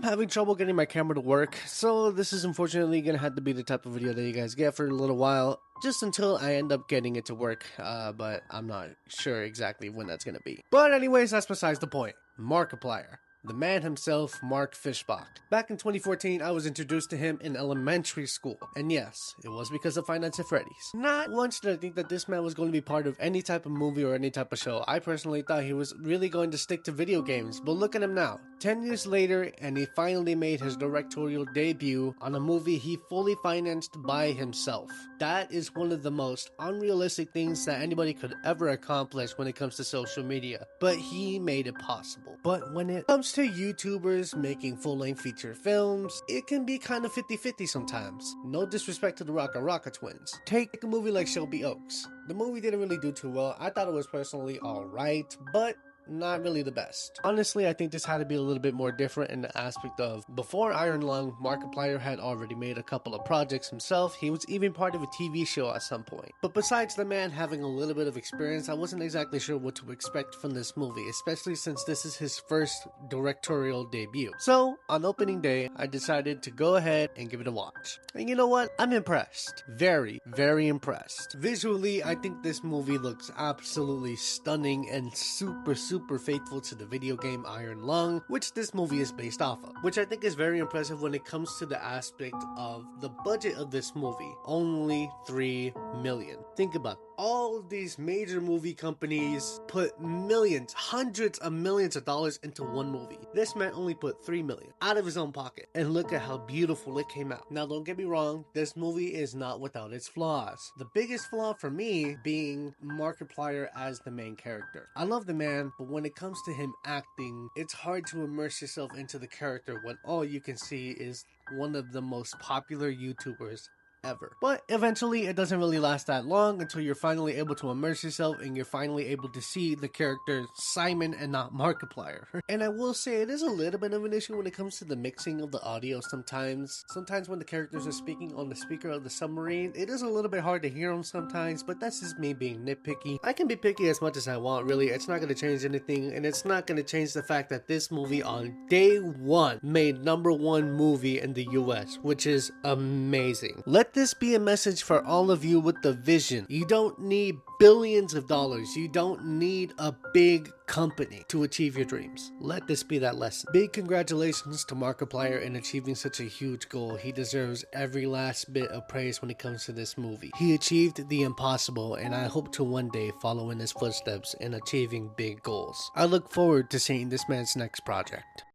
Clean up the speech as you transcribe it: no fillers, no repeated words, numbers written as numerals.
I'm having trouble getting my camera to work, so this is unfortunately gonna have to be the type of video that you guys get for a little while, just until I end up getting it to work, but I'm not sure exactly when that's gonna be. But anyways, that's besides the point. Markiplier. The man himself, Mark Fishbach. Back in 2014, I was introduced to him in elementary school. And yes, it was because of Five Nights at Freddy's. Not once did I think that this man was going to be part of any type of movie or any type of show. I personally thought he was really going to stick to video games, but look at him now. 10 years later, and he finally made his directorial debut on a movie he fully financed by himself. That is one of the most unrealistic things that anybody could ever accomplish when it comes to social media, but he made it possible. But when it comes to YouTubers making full-length feature films, it can be kind of 50-50 sometimes. No disrespect to the Rocka twins. Take a movie like Shelby Oaks. The movie didn't really do too well. I thought it was personally alright, but not really the best. Honestly, I think this had to be a little bit more different in the aspect of, before Iron Lung, Markiplier had already made a couple of projects himself. He was even part of a TV show at some point. But besides the man having a little bit of experience, I wasn't exactly sure what to expect from this movie, especially since this is his first directorial debut. So, on opening day, I decided to go ahead and give it a watch. And you know what? I'm impressed. Very, very impressed. Visually, I think this movie looks absolutely stunning and super faithful to the video game Iron Lung, which this movie is based off of, which I think is very impressive when it comes to the aspect of the budget of this movie. Only $3 million. Think about it. All of these major movie companies put millions, hundreds of millions of dollars into one movie. This man only put $3 million out of his own pocket, and look at how beautiful it came out. Now don't get me wrong, this movie is not without its flaws. The biggest flaw for me being Markiplier as the main character. I love the man, but when it comes to him acting, it's hard to immerse yourself into the character when all you can see is one of the most popular YouTubers ever. But eventually it doesn't really last that long until you're finally able to immerse yourself and you're finally able to see the character Simon and not Markiplier. And I will say it is a little bit of an issue when it comes to the mixing of the audio sometimes. Sometimes when the characters are speaking on the speaker of the submarine, it is a little bit hard to hear them sometimes, but that's just me being nitpicky. I can be picky as much as I want, really. It's not going to change anything, and it's not going to change the fact that this movie on day one made #1 movie in the US, which is amazing. Let this be a message for all of you with the vision. You don't need billions of dollars. You don't need a big company to achieve your dreams. Let this be that lesson. Big congratulations to Markiplier in achieving such a huge goal. He deserves every last bit of praise when it comes to this movie. He achieved the impossible, and I hope to one day follow in his footsteps in achieving big goals. I look forward to seeing this man's next project.